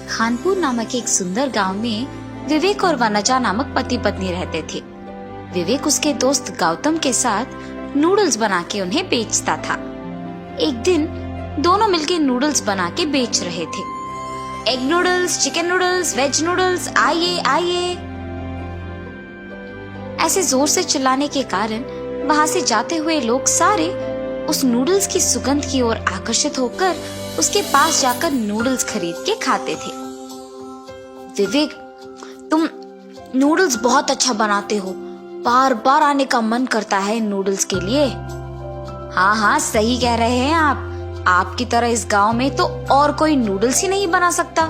खानपुर नामक एक सुंदर गांव में विवेक और वनजा नामक पति पत्नी रहते थे। विवेक उसके दोस्त गौतम के साथ नूडल्स बना के उन्हें बेचता था। एक दिन दोनों मिलकर नूडल्स बना के बेच रहे थे। Egg noodles, chicken noodles, veg noodles, आइए आइए, ऐसे जोर से चिल्लाने के कारण वहां से जाते हुए लोग सारे उस नूडल्स की सुगंध की ओर आकर्षित होकर उसके पास जाकर नूडल्स खरीद के खाते थे। विवेक, तुम नूडल्स बहुत अच्छा बनाते हो, बार बार आने का मन करता है नूडल्स के लिए। हाँ हाँ, सही कह रहे हैं आप। आपकी तरह इस गांव में तो और कोई नूडल्स ही नहीं बना सकता।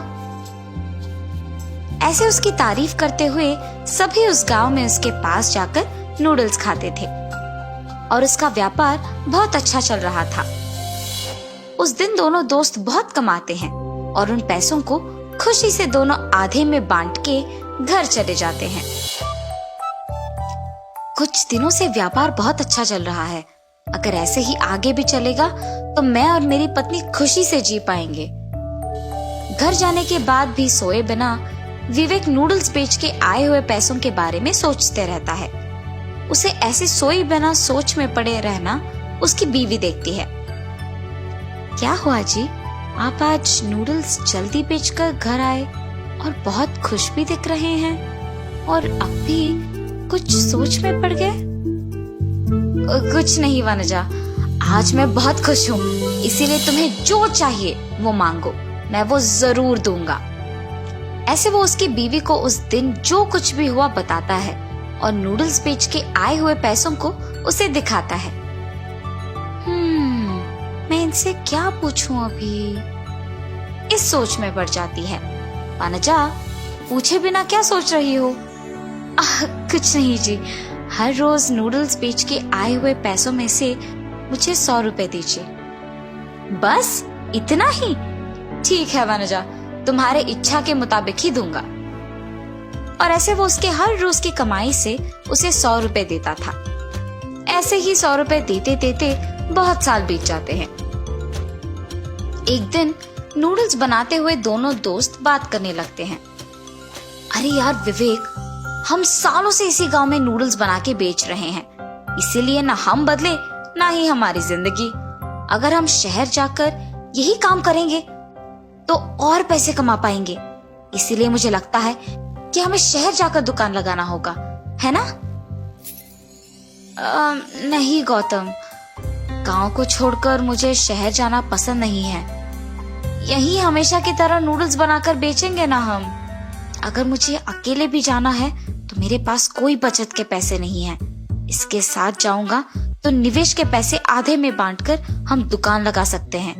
ऐसे उसकी तारीफ करते हुए सभी उस गांव में उसके पास जाकर नूडल्स खाते थे और उसका व्यापार बहुत अच्छा चल रहा था। उस दिन दोनों दोस्त बहुत कमाते हैं और उन पैसों को खुशी से दोनों आधे में बांट के घर चले जाते हैं। कुछ दिनों से व्यापार बहुत अच्छा चल रहा है। अगर ऐसे ही आगे भी चलेगा तो मैं और मेरी पत्नी खुशी से जी पाएंगे। घर जाने के बाद भी सोए बिना विवेक नूडल्स बेच के आए हुए पैसों के बारे में सोचते रहता है। उसे ऐसे सोए बिना सोच में पड़े रहना उसकी बीवी देखती है। क्या हुआ जी, आप आज नूडल्स जल्दी बेचकर घर आए और बहुत खुश भी दिख रहे हैं, और अब भी कुछ सोच में पड़ गए? कुछ नहीं वनजा, आज मैं बहुत खुश हूँ, इसीलिए तुम्हें जो चाहिए वो मांगो, मैं वो जरूर दूंगा। ऐसे वो उसकी बीवी को उस दिन जो कुछ भी हुआ बताता है और नूडल्स बेच के आए हुए पैसों को उसे दिखाता है। मैं इनसे क्या पूछूं अभी, इस सोच में पड़ जाती है। वनजा, पूछे बिना क्या सोच रही हो? कुछ नहीं जी, हर रोज नूडल्स बेच के आए हुए पैसों में से मुझे 100 रुपए दीजिए। बस इतना ही? ठीक है वनजा, तुम्हारे इच्छा के मुताबिक ही दूंगा। और ऐसे वो उसके हर रोज की कमाई से उसे 100 रुपए देता था। ऐसे ही 100 रुपए देते देते बहुत साल बीत जाते हैं। एक दिन नूडल्स बनाते हुए दोनों दोस्त बात करने लगते हैं। अरे यार विवेक, हम सालों से इसी गांव में नूडल्स बना के बेच रहे हैं, इसीलिए ना हम बदले ना ही हमारी जिंदगी। अगर हम शहर जाकर यही काम करेंगे तो और पैसे कमा पाएंगे। इसीलिए मुझे लगता है कि हमें शहर जाकर दुकान लगाना होगा, है ना? नहीं गौतम, गांव को छोड़कर मुझे शहर जाना पसंद नहीं है। यहीं हमेशा की तरह नूडल्स बनाकर बेचेंगे ना हम। अगर मुझे अकेले भी जाना है तो मेरे पास कोई बचत के पैसे नहीं है। इसके साथ जाऊंगा तो निवेश के पैसे आधे में बांटकर हम दुकान लगा सकते हैं।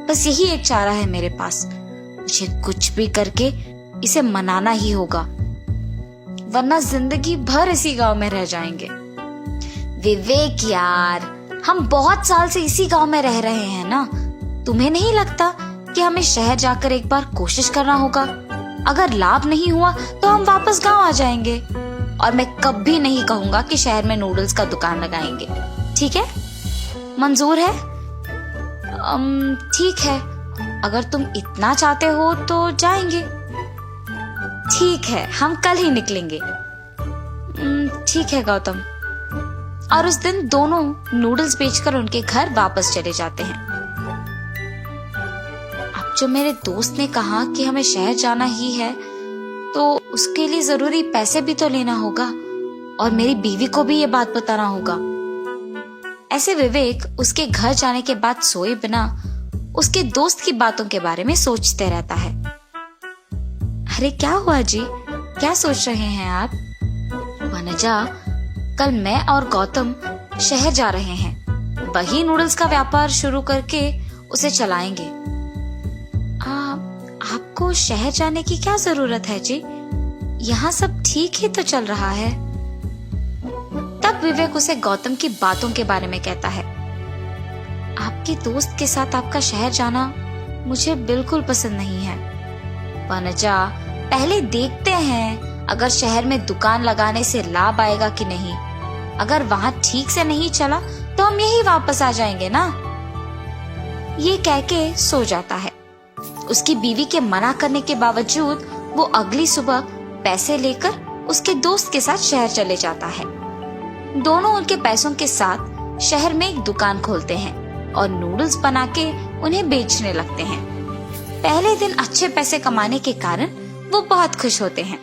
बस यही एक चारा है मेरे पास। मुझे कुछ भी करके इसे मनाना ही होगा, वरना जिंदगी भर इसी गांव में रह जाएंगे। विवेक यार, हम बहुत साल से इसी गांव में रह रहे हैं ना, तुम्हें नहीं लगता कि हमें शहर जाकर एक बार कोशिश करना होगा? अगर लाभ नहीं हुआ तो हम वापस गांव आ जाएंगे। और मैं कभी नहीं कहूंगा कि शहर में नूडल्स का दुकान लगाएंगे। ठीक है? मंजूर है? ठीक है, अगर तुम इतना चाहते हो तो जाएंगे। ठीक है, हम कल ही निकलेंगे। ठीक है गौतम। और उस दिन दोनों नूडल्स बेचकर उनके घर वापस चले जाते हैं। अब जो मेरे दोस्त ने कहा कि हमें शहर जाना ही है, तो उसके लिए जरूरी पैसे भी तो लेना होगा और मेरी बीवी को भी ये बात बताना होगा। ऐसे विवेक उसके घर जाने के बाद सोए बिना उसके दोस्त की बातों के बारे में सोचते रहता है। अरे क्या हुआ जी, क्या सोच रहे हैं आप? वनजा, कल मैं और गौतम शहर जा रहे हैं, वही नूडल्स का व्यापार शुरू करके उसे चलाएंगे। आपको शहर जाने की क्या जरूरत है जी? यहाँ सब ठीक ही तो चल रहा है। तब विवेक उसे गौतम की बातों के बारे में कहता है। आपके दोस्त के साथ आपका शहर जाना मुझे बिल्कुल पसंद नहीं है। वनजा, पहले देखते हैं अगर शहर में दुकान लगाने से लाभ आएगा कि नहीं। अगर वहां ठीक से नहीं चला तो हम यही वापस आ जाएंगे ना। ये कह के सो जाता है। उसकी बीवी के मना करने के बावजूद वो अगली सुबह पैसे लेकर उसके दोस्त के साथ शहर चले जाता है। दोनों उनके पैसों के साथ शहर में एक दुकान खोलते हैं और नूडल्स बना के उन्हें बेचने लगते हैं। पहले दिन अच्छे पैसे कमाने के कारण वो बहुत खुश होते हैं,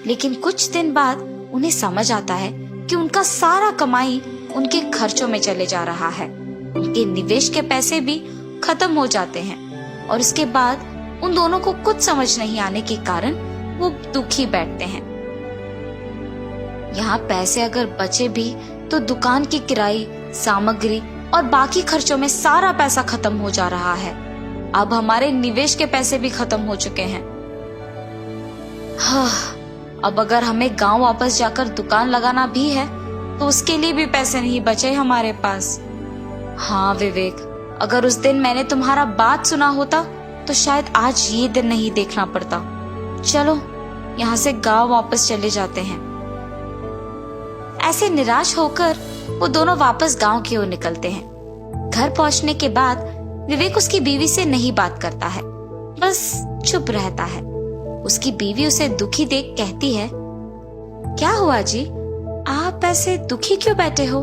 लेकिन कुछ दिन बाद उन्हें समझ आता है कि उनका सारा कमाई उनके खर्चों में चले जा रहा है। उनके निवेश के पैसे भी खत्म हो जाते हैं और उसके बाद उन दोनों को कुछ समझ नहीं आने के कारण वो दुखी बैठते हैं। यहाँ पैसे अगर बचे भी तो दुकान की किराई, सामग्री और बाकी खर्चों में सारा पैसा खत्म हो जा रहा है। अब हमारे निवेश के पैसे भी खत्म हो चुके हैं। हाँ, अब अगर हमें गांव वापस जाकर दुकान लगाना भी है तो उसके लिए भी पैसे नहीं बचे हमारे पास। हाँ विवेक, अगर उस दिन मैंने तुम्हारा बात सुना होता तो शायद आज ये दिन नहीं देखना पड़ता। चलो यहाँ से गांव वापस चले जाते हैं। ऐसे निराश होकर वो दोनों वापस गांव की ओर निकलते हैं। घर पहुंचने के बाद विवेक उसकी बीवी से नहीं बात करता है, बस चुप रहता है। उसकी बीवी उसे दुखी देख कहती है, क्या हुआ जी, आप ऐसे दुखी क्यों बैठे हो?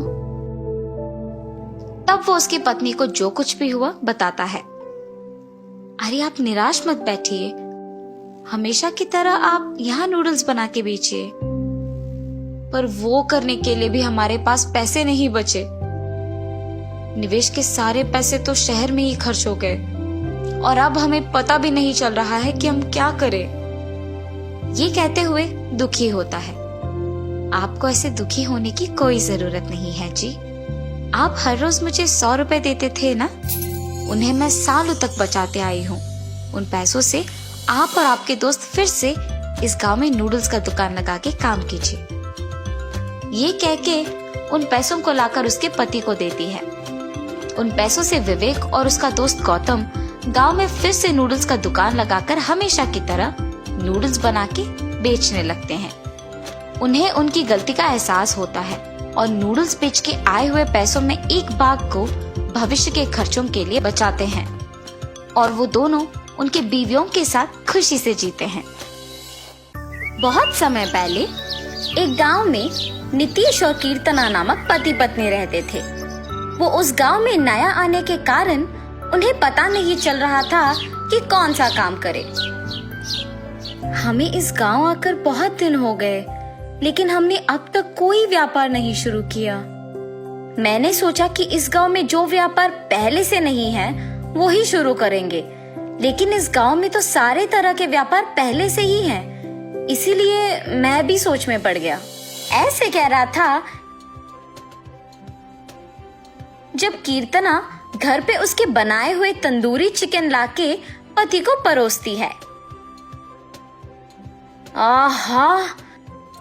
तब वो उसकी पत्नी को जो कुछ भी हुआ बताता है। अरे आप निराश मत बैठिए, हमेशा की तरह आप यहाँ नूडल्स बना के बेचिए। पर वो करने के लिए भी हमारे पास पैसे नहीं बचे। निवेश के सारे पैसे तो शहर में ही खर्च हो गए और अब हमें पता भी नहीं चल रहा है कि हम क्या करें। ये कहते हुए दुखी होता है। आपको ऐसे दुखी होने की कोई जरूरत नहीं है जी। आप हर रोज मुझे 100 रुपए देते थे ना, उन्हें मैं सालों तक बचाते आई हूँ। उन पैसों से आप और आपके दोस्त फिर से इस गांव में नूडल्स का दुकान लगा के काम कीजिए। ये कह के उन पैसों को लाकर उसके पति को देती है। उन पैसों से विवेक और उसका दोस्त गौतम गांव में फिर से नूडल्स का दुकान लगाकर हमेशा की तरह नूडल्स बना के बेचने लगते हैं। उन्हें उनकी गलती का एहसास होता है और नूडल्स बेच के आए हुए पैसों में एक भाग को भविष्य के खर्चों के लिए बचाते हैं और वो दोनों उनके बीवियों के साथ खुशी से जीते हैं। बहुत समय पहले एक गांव में नीतीश और कीर्तना नामक पति पत्नी रहते थे। वो उस गांव में नया आने के कारण उन्हें पता नहीं चल रहा था कि कौन सा काम करे। हमें इस गांव आकर बहुत दिन हो गए, लेकिन हमने अब तक कोई व्यापार नहीं शुरू किया। मैंने सोचा कि इस गांव में जो व्यापार पहले से नहीं है वो ही शुरू करेंगे, लेकिन इस गांव में तो सारे तरह के व्यापार पहले से ही हैं, इसीलिए मैं भी सोच में पड़ गया। ऐसे कह रहा था जब कीर्तना घर पे उसके बनाए हुए तंदूरी चिकन लाके पति को परोसती है। आहा,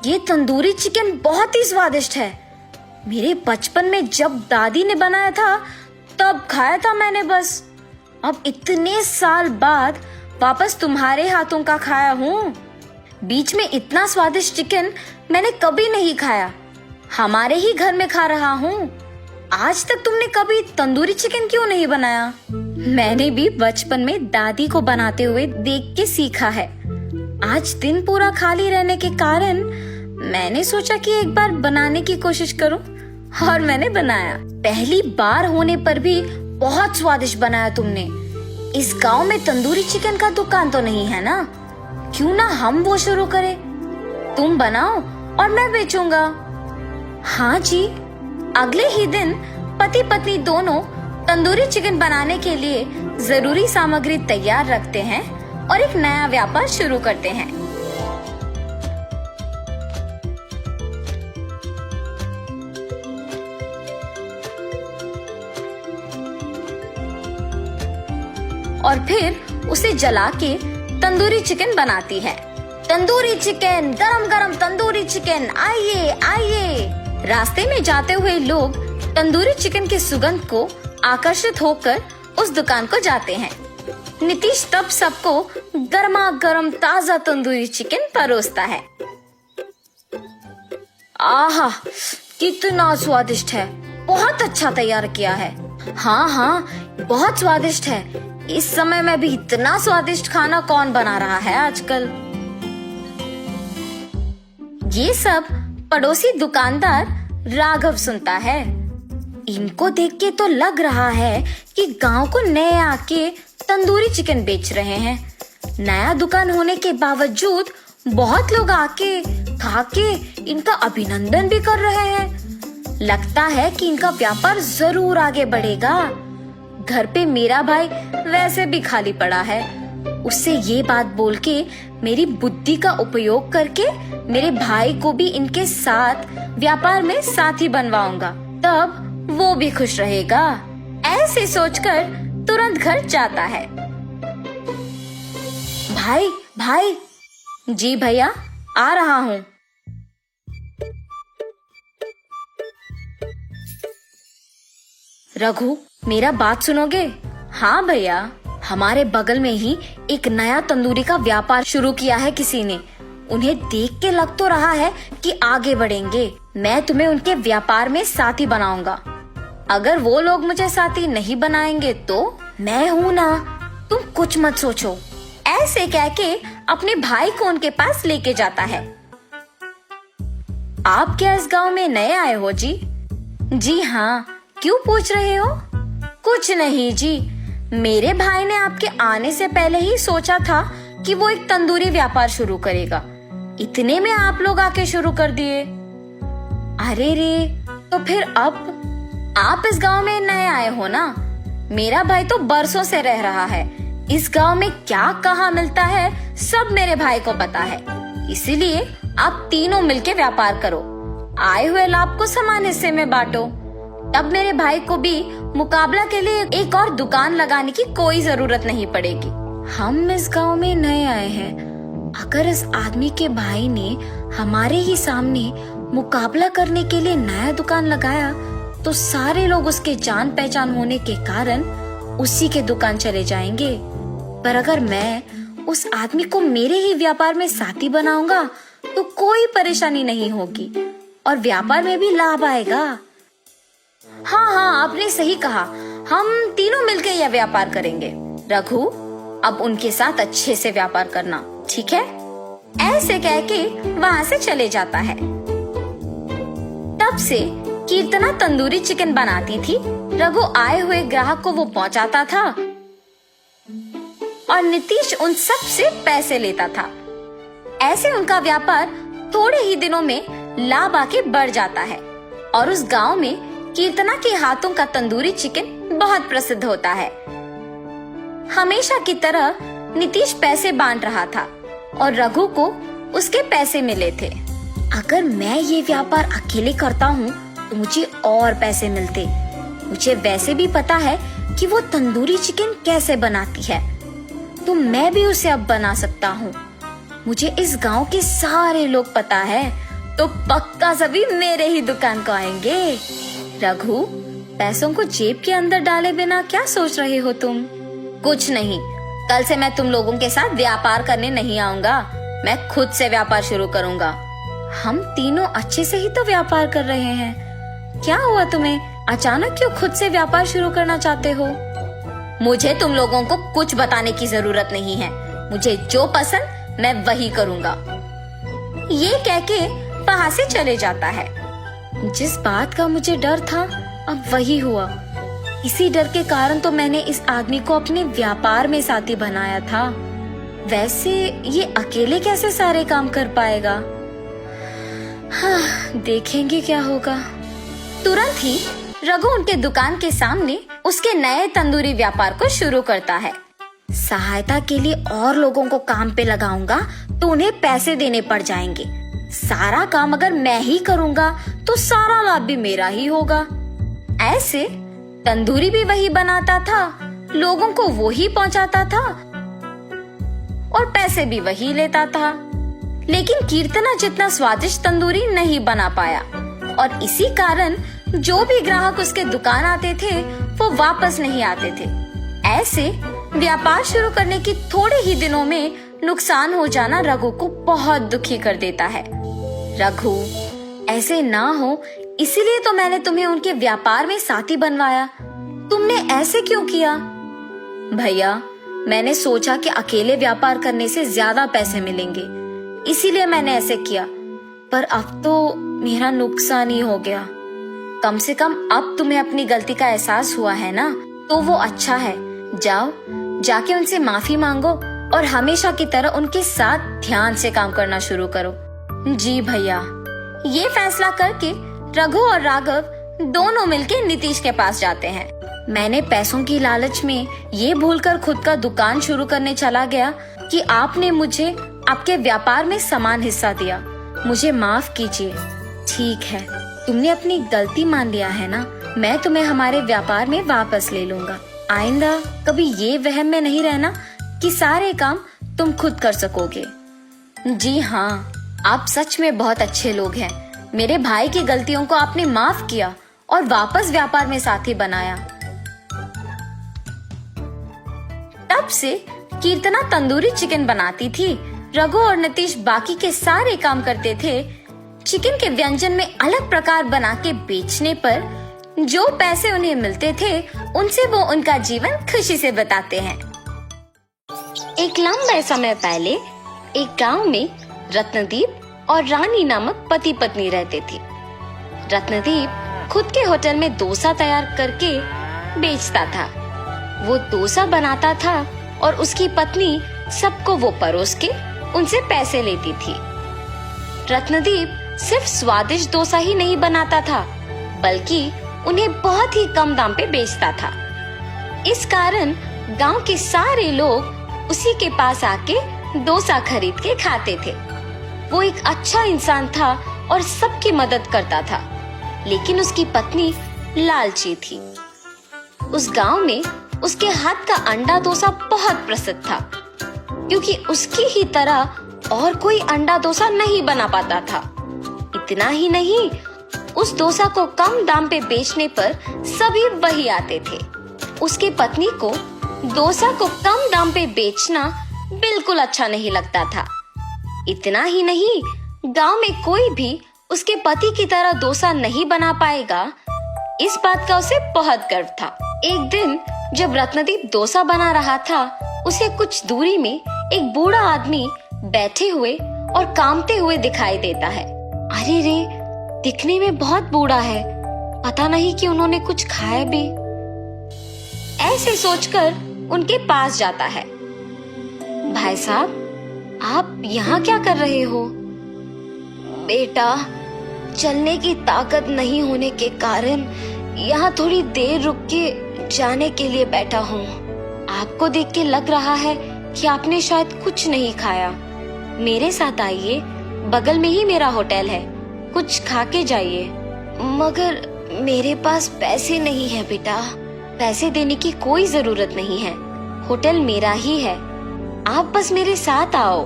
ये तंदूरी चिकन बहुत ही स्वादिष्ट है। मेरे बचपन में जब दादी ने बनाया था तब खाया था मैंने बस। अब इतने साल बाद वापस तुम्हारे हाथों का खाया हूँ। बीच में इतना स्वादिष्ट चिकन मैंने कभी नहीं खाया। हमारे ही घर में खा रहा हूँ। आज तक तुमने कभी तंदूरी चिकन क्यों नहीं बनाया? मैंने भी बचपन में दादी को बनाते हुए देख के सीखा है। आज दिन पूरा खाली रहने के कारण मैंने सोचा कि एक बार बनाने की कोशिश करूं और मैंने बनाया। पहली बार होने पर भी बहुत स्वादिष्ट बनाया तुमने। इस गांव में तंदूरी चिकन का दुकान तो नहीं है ना? क्यों ना हम वो शुरू करें? तुम बनाओ और मैं बेचूंगा। हाँ जी। अगले ही दिन पति पत्नी दोनों तंदूरी चिकन बनाने के लिए जरूरी सामग्री तैयार रखते हैं और एक नया व्यापार शुरू करते हैं। और फिर उसे जला के तंदूरी चिकन बनाती है। तंदूरी चिकन, गरम गरम तंदूरी चिकन, आइए आइए। रास्ते में जाते हुए लोग तंदूरी चिकन के सुगंध को आकर्षित होकर उस दुकान को जाते हैं। नीतीश तब सबको गर्मा गर्म ताजा तंदूरी चिकन परोसता है। आहा, कितना स्वादिष्ट है। बहुत अच्छा तैयार किया है। हाँ हाँ, बहुत स्वादिष्ट है। इस समय में भी इतना स्वादिष्ट खाना कौन बना रहा है आजकल। ये सब पड़ोसी दुकानदार राघव सुनता है। इनको देख के तो लग रहा है कि गांव को नए आके तंदूरी चिकन बेच रहे हैं। नया दुकान होने के बावजूद बहुत लोग आके खा के इनका अभिनंदन भी कर रहे हैं। लगता है कि इनका व्यापार जरूर आगे बढ़ेगा। घर पे मेरा भाई वैसे भी खाली पड़ा है, उससे ये बात बोल के मेरी बुद्धि का उपयोग करके मेरे भाई को भी इनके साथ व्यापार में साथी बनवाऊंगा, तब वो भी खुश रहेगा। ऐसे सोचकर तुरंत घर जाता है। भाई भाई। जी भैया, आ रहा हूँ। रघु, मेरा बात सुनोगे? हाँ भैया, हमारे बगल में ही एक नया तंदूरी का व्यापार शुरू किया है किसी ने। उन्हें देख के लग तो रहा है कि आगे बढ़ेंगे। मैं तुम्हें उनके व्यापार में साथी बनाऊंगा। अगर वो लोग मुझे साथी नहीं बनाएंगे तो मैं हूँ ना, तुम कुछ मत सोचो। ऐसे कह के अपने भाई को उनके पास लेके जाता है। आप क्या इस गांव में नए आए हो जी? जी हाँ, क्यों पूछ रहे हो? कुछ नहीं जी, मेरे भाई ने आपके आने से पहले ही सोचा था कि वो एक तंदूरी व्यापार शुरू करेगा। इतने में आप लोग आके शुरू कर दिए। अरे रे, तो फिर अब आप इस गांव में नए आए हो ना? मेरा भाई तो बरसों से रह रहा है। इस गांव में क्या कहाँ मिलता है सब मेरे भाई को पता है। इसीलिए आप तीनों मिलके व्यापार करो, आए हुए लाभ को समान हिस्से में बांटो। तब मेरे भाई को भी मुकाबला के लिए एक और दुकान लगाने की कोई जरूरत नहीं पड़ेगी। हम इस गांव में नए आए हैं। अगर इस आदमी के भाई ने हमारे ही सामने मुकाबला करने के लिए नया दुकान लगाया तो सारे लोग उसके जान पहचान होने के कारण उसी के दुकान चले जाएंगे। पर अगर मैं उस आदमी को मेरे ही व्यापार में साथी बनाऊंगा तो कोई परेशानी नहीं होगी और व्यापार में भी लाभ आएगा। हाँ हाँ, आपने सही कहा, हम तीनों मिलकर यह व्यापार करेंगे। रघु, अब उनके साथ अच्छे से व्यापार करना, ठीक है? ऐसे कह के वहाँ से चले जाता है। तब से कीर्तना तंदूरी चिकन बनाती थी। रघु आए हुए ग्राहक को वो पहुँचाता था और नीतीश उन सब से पैसे लेता था। ऐसे उनका व्यापार थोड़े ही दिनों में लाभ आके बढ़ जाता है और उस गांव में कीर्तना के हाथों का तंदूरी चिकन बहुत प्रसिद्ध होता है। हमेशा की तरह नीतीश पैसे बांट रहा था और रघु को उसके पैसे मिले थे। अगर मैं ये व्यापार अकेले करता हूँ तो मुझे और पैसे मिलते। मुझे वैसे भी पता है कि वो तंदूरी चिकन कैसे बनाती है, तो मैं भी उसे अब बना सकता हूँ। मुझे इस गांव के सारे लोग पता है, तो पक्का सभी मेरे ही दुकान को आएंगे। रघु, पैसों को जेब के अंदर डाले बिना क्या सोच रहे हो तुम? कुछ नहीं, कल से मैं तुम लोगों के साथ व्यापार करने नहीं आऊंगा। मैं खुद से व्यापार शुरू करूंगा। हम तीनों अच्छे से ही तो व्यापार कर रहे हैं। क्या हुआ तुम्हें? अचानक क्यों खुद से व्यापार शुरू करना चाहते हो? मुझे तुम लोगों को कुछ बताने की जरूरत नहीं है। मुझे जो पसंद मैं वही करूंगा। ये कह के वहाँ से चले जाता है। जिस बात का मुझे डर था अब वही हुआ। इसी डर के कारण तो मैंने इस आदमी को अपने व्यापार में साथी बनाया था। वैसे ये अकेले कैसे सारे काम कर पाएगा? हाँ, देखेंगे क्या होगा। तुरंत ही रघु उनके दुकान के सामने उसके नए तंदूरी व्यापार को शुरू करता है। सहायता के लिए और लोगों को काम पे लगाऊंगा तो उन्हें पैसे देने पड़ जाएंगे। सारा काम अगर मैं ही करूंगा तो सारा लाभ भी मेरा ही होगा। ऐसे तंदूरी भी वही बनाता था, लोगों को वो ही पहुंचाता था और पैसे भी वही लेता था। लेकिन कीर्तना जितना स्वादिष्ट तंदूरी नहीं बना पाया और इसी कारण जो भी ग्राहक उसके दुकान आते थे वो वापस नहीं आते थे। ऐसे व्यापार शुरू करने के थोड़े ही दिनों में नुकसान हो जाना रघु को बहुत दुखी कर देता है। रघु, ऐसे ना हो इसीलिए तो मैंने तुम्हें उनके व्यापार में साथी बनवाया। तुमने ऐसे क्यों किया? भैया, मैंने सोचा कि अकेले व्यापार करने से ज्यादा पैसे मिलेंगे, इसीलिए मैंने ऐसे किया, पर अब तो मेरा नुकसान ही हो गया। कम से कम अब तुम्हें अपनी गलती का एहसास हुआ है ना, तो वो अच्छा है। जाओ, जाके उनसे माफी मांगो और हमेशा की तरह उनके साथ ध्यान से काम करना शुरू करो। जी भैया। ये फैसला करके रघु और राघव दोनों मिलके नीतीश के पास जाते हैं। मैंने पैसों की लालच में ये भूलकर खुद का दुकान शुरू करने चला गया कि आपने मुझे आपके व्यापार में समान हिस्सा दिया। मुझे माफ कीजिए। ठीक है, तुमने अपनी गलती मान लिया है ना, मैं तुम्हें हमारे व्यापार में वापस ले लूंगा। आइंदा कभी ये वहम में नहीं रहना कि सारे काम तुम खुद कर सकोगे। जी हाँ, आप सच में बहुत अच्छे लोग हैं। मेरे भाई की गलतियों को आपने माफ किया और वापस व्यापार में साथी बनाया। तब से कीर्तना तंदूरी चिकन बनाती थी, रघु और नीतीश बाकी के सारे काम करते थे। चिकन के व्यंजन में अलग प्रकार बना के बेचने पर जो पैसे उन्हें मिलते थे, उनसे वो उनका जीवन खुशी से बिताते हैं। एक लंबे समय पहले एक गांव में रत्नदीप और रानी नामक पति पत्नी रहते थे। रत्नदीप खुद के होटल में डोसा तैयार करके बेचता था। वो डोसा बनाता था और उसकी पत्नी सबको वो परोस के उनसे पैसे लेती थी। रत्नदीप सिर्फ स्वादिष्ट डोसा ही नहीं बनाता था, बल्कि उन्हें बहुत ही कम दाम पे बेचता था। इस कारण गांव के सारे लोग उसी के पास आके डोसा खरीद के खाते थे। वो एक अच्छा इंसान था और सबकी मदद करता था, लेकिन उसकी पत्नी लालची थी। उस गांव में उसके हाथ का अंडा डोसा बहुत प्रसिद्ध था, क्योंकि उसकी ही तरह और कोई अंडा डोसा नहीं बना पाता था। इतना ही नहीं, उस डोसा को कम दाम पे बेचने पर सभी वही आते थे। उसके पत्नी को डोसा को कम दाम पे बेचना बिल्कुल अच्छा नहीं लगता था। इतना ही नहीं, गांव में कोई भी उसके पति की तरह डोसा नहीं बना पाएगा, इस बात का उसे बहुत गर्व था। एक दिन जब रत्नदीप डोसा बना रहा था, उसे कुछ दूरी में एक बूढ़ा आदमी बैठे हुए और कामते हुए दिखाई देता है। अरे रे, दिखने में बहुत बूढ़ा है, पता नहीं कि उन्होंने कुछ खाया भी। ऐसे सोचकर उनके पास जाता है। भाई साहब, आप यहाँ क्या कर रहे हो? बेटा, चलने की ताकत नहीं होने के कारण यहाँ थोड़ी देर रुक के जाने के लिए बैठा हूँ। आपको देख के लग रहा है कि आपने शायद कुछ नहीं खाया। मेरे साथ आइए, बगल में ही मेरा होटल है, कुछ खा के जाइए। मगर मेरे पास पैसे नहीं है बेटा। पैसे देने की कोई जरूरत नहीं है, होटल मेरा ही है, आप बस मेरे साथ आओ।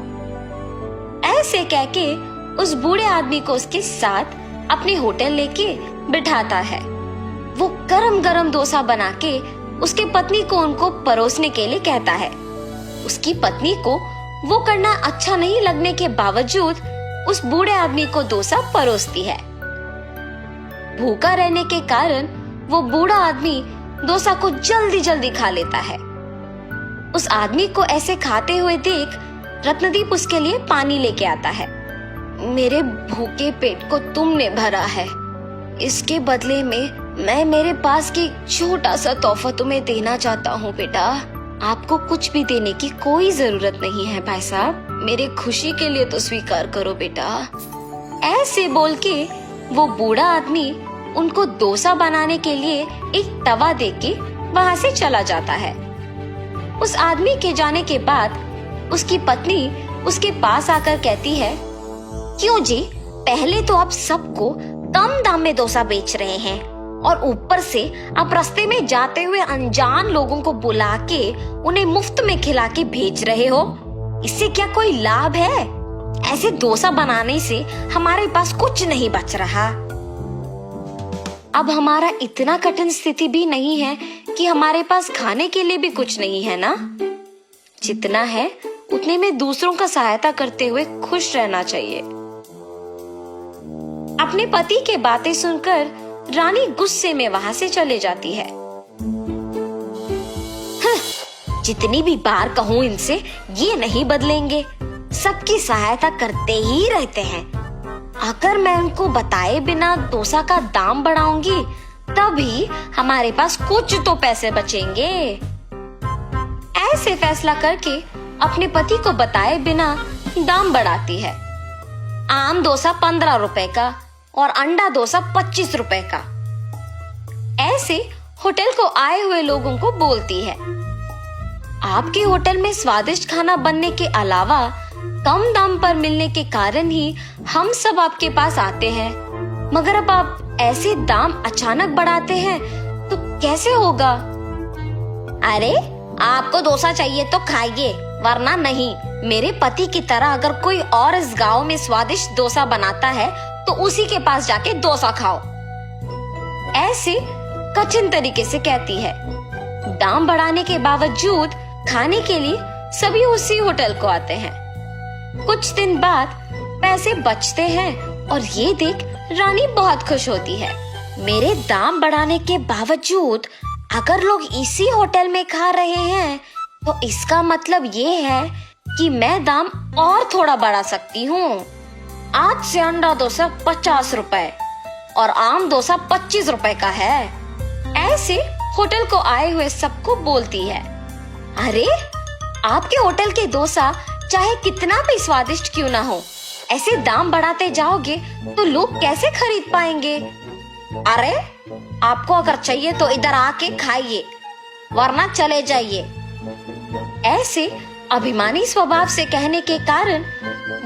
ऐसे कहके उस बूढ़े आदमी को उसके साथ अपने होटल लेके बिठाता है। वो गरम गरम डोसा बना के उसके पत्नी को उनको परोसने के लिए कहता है। उसकी पत्नी को वो करना अच्छा नहीं लगने के बावजूद उस बूढ़े आदमी को डोसा परोसती है। भूखा रहने के कारण वो बूढ़ा आदमी डोसा को जल्दी जल्दी खा लेता है। उस आदमी को ऐसे खाते हुए देख रत्नदीप उसके लिए पानी लेके आता है। मेरे भूखे पेट को तुमने भरा है, इसके बदले में मैं मेरे पास की छोटा सा तोहफा तुम्हें देना चाहता हूँ बेटा। आपको कुछ भी देने की कोई जरूरत नहीं है भाई साहब, मेरे खुशी के लिए तो स्वीकार करो बेटा। ऐसे बोल के वो बूढ़ा आदमी उनको डोसा बनाने के लिए एक तवा देके वहाँ से चला जाता है। उस आदमी के जाने के बाद उसकी पत्नी उसके पास आकर कहती है, क्यों जी, पहले तो आप सबको कम दाम में डोसा बेच रहे हैं और ऊपर से आप रास्ते में जाते हुए अनजान लोगों को बुला के उन्हें मुफ्त में खिला के भेज रहे हो। इससे क्या कोई लाभ है? ऐसे डोसा बनाने से हमारे पास कुछ नहीं बच रहा। अब हमारा इतना कठिन स्थिति भी नहीं है कि हमारे पास खाने के लिए भी कुछ नहीं है ना। जितना है उतने में दूसरों का सहायता करते हुए खुश रहना चाहिए। अपने पति के बातें सुनकर रानी गुस्से में वहां से चले जाती है। जितनी भी बार कहूँ इनसे, ये नहीं बदलेंगे। सबकी सहायता करते ही रहते हैं। अगर मैं उनको बताए बिना डोसा का दाम बढ़ाऊंगी, तभी हमारे पास कुछ तो पैसे बचेंगे। ऐसे फैसला करके अपने पति को बताए बिना दाम बढ़ाती है। आम डोसा 15 रुपए का और अंडा डोसा 25 रुपए का। ऐसे होटल को आए हुए लोगों को बोलती है, आपके होटल में स्वादिष्ट खाना बनने के अलावा कम दाम पर मिलने के कारण ही हम सब आपके पास आते हैं, मगर अब आप ऐसे दाम अचानक बढ़ाते हैं तो कैसे होगा? अरे आपको डोसा चाहिए तो खाइए, वरना नहीं। मेरे पति की तरह अगर कोई और इस गांव में स्वादिष्ट डोसा बनाता है तो उसी के पास जाके डोसा खाओ। ऐसे कठिन तरीके से कहती है। दाम बढ़ाने के बावजूद खाने के लिए सभी उसी होटल को आते हैं। कुछ दिन बाद पैसे बचते हैं और ये देख रानी बहुत खुश होती है। मेरे दाम बढ़ाने के बावजूद अगर लोग इसी होटल में खा रहे हैं तो इसका मतलब ये है कि मैं दाम और थोड़ा बढ़ा सकती हूँ। आज से अंडा डोसा 50 रुपए और आम डोसा 25 रुपए का है। ऐसे होटल को आए हुए सबको बोलती है, अरे आपके होटल के डोसा चाहे कितना भी स्वादिष्ट क्यों ना हो, ऐसे दाम बढ़ाते जाओगे तो लोग कैसे खरीद पाएंगे? अरे आपको अगर चाहिए तो इधर आके खाइए, वरना चले जाइए। ऐसे अभिमानी स्वभाव से कहने के कारण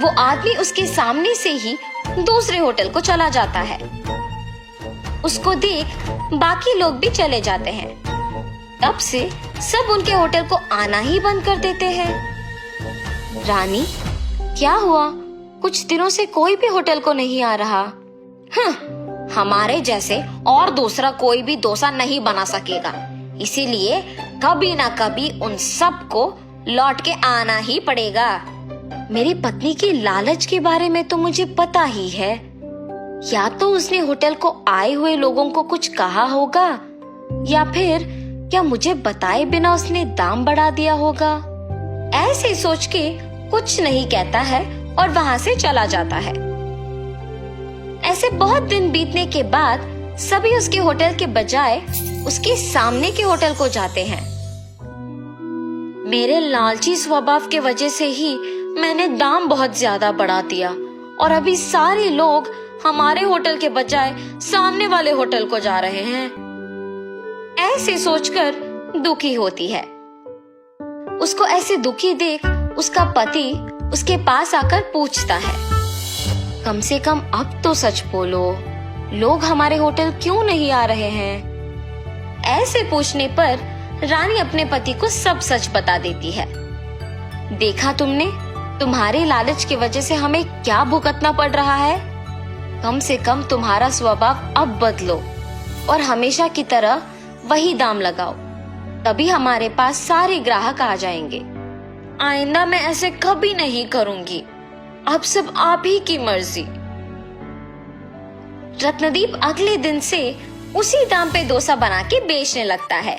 वो आदमी उसके सामने से ही दूसरे होटल को चला जाता है। उसको देख बाकी लोग भी चले जाते हैं। तब से सब उनके होटल को आना ही बंद कर देते हैं। रानी, क्या हुआ? कुछ दिनों से कोई भी होटल को नहीं आ रहा। हमारे जैसे और दूसरा कोई भी डोसा नहीं बना सकेगा, इसीलिए कभी ना कभी उन सबको लौट के आना ही पड़ेगा। मेरी पत्नी की लालच के बारे में तो मुझे पता ही है। या तो उसने होटल को आए हुए लोगों को कुछ कहा होगा, या फिर क्या मुझे बताए बिना उसने दाम बढ़ा दिया होगा। ऐसे सोच के कुछ नहीं कहता है और वहां से चला जाता है। ऐसे बहुत दिन बीतने के बाद सभी उसके होटल के बजाय उसके सामने के होटल को जाते हैं। मेरे लालची स्वभाव के वजह से ही मैंने दाम बहुत ज्यादा बढ़ा दिया और अभी सारे लोग हमारे होटल के बजाय सामने वाले होटल को जा रहे हैं। ऐसे सोचकर दुखी होती है। उसको ऐसे दुखी देख उसका पति उसके पास आकर पूछता है, कम से कम अब तो सच बोलो, लोग हमारे होटल क्यों नहीं आ रहे हैं? ऐसे पूछने पर रानी अपने पति को सब सच बता देती है। देखा तुमने, तुम्हारे लालच की वजह से हमें क्या भुगतना पड़ रहा है। कम से कम तुम्हारा स्वभाव अब बदलो और हमेशा की तरह वही दाम लगाओ, तभी हमारे पास सारे ग्राहक आ जाएंगे। आइंदा मैं ऐसे कभी नहीं करूंगी। अब सब आप ही की मर्जी। रत्नदीप अगले दिन से उसी दाम पे डोसा बना के बेचने लगता है।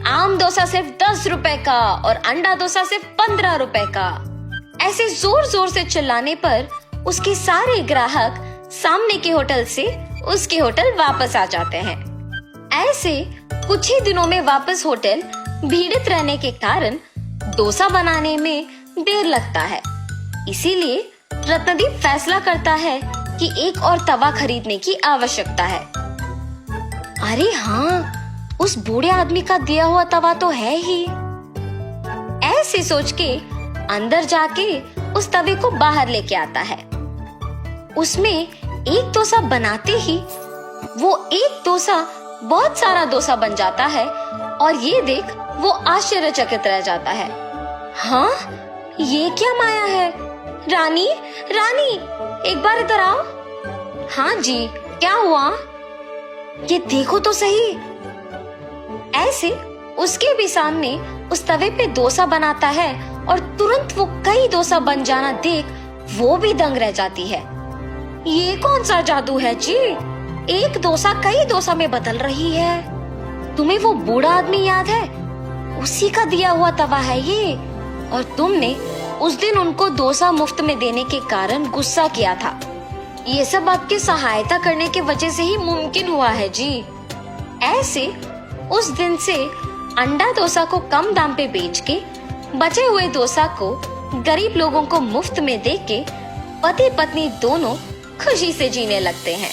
आम डोसा सिर्फ 10 रुपए का और अंडा डोसा सिर्फ 15 रुपए का। ऐसे जोर जोर से चिल्लाने पर उसके सारे ग्राहक सामने के होटल से उसके होटल वापस आ जाते हैं। ऐसे कुछ ही दिनों में वापस होटल भीड़ित रहने के कारण डोसा बनाने में देर लगता है। इसीलिए रत्नदीप फैसला करता है कि एक और तवा खरीदने की आवश्यकता है। अरे हाँ, उस बूढ़े आदमी का दिया हुआ तवा तो है ही। ऐसे सोच के अंदर जाके उस तवे को बाहर लेके आता है। उसमें एक डोसा बनाते ही वो एक डोसा बहुत सारा डोसा बन जाता है और ये देख वो आश्चर्यचकित रह जाता है। हाँ, ये क्या माया है? रानी, रानी, एक बार इधर आओ। हाँ जी, क्या हुआ? ये देखो तो सही। ऐसे उसके भी सामने उस तवे पे डोसा बनाता है और तुरंत वो कई डोसा बन जाना देख वो भी दंग रह जाती है। ये कौन सा जादू है जी? एक डोसा कई डोसा में बदल रही है। तुम्हें वो बूढ़ा आदमी याद है? उसी का दिया हुआ तवा है ये, और तुमने उस दिन उनको डोसा मुफ्त में देने के कारण गुस्सा किया था। ये सब आपकी सहायता करने की वजह से ही मुमकिन हुआ है जी। ऐसे उस दिन से अंडा डोसा को कम दाम पे बेच के बचे हुए डोसा को गरीब लोगों को मुफ्त में दे के पति पत्नी दोनों खुशी से जीने लगते हैं।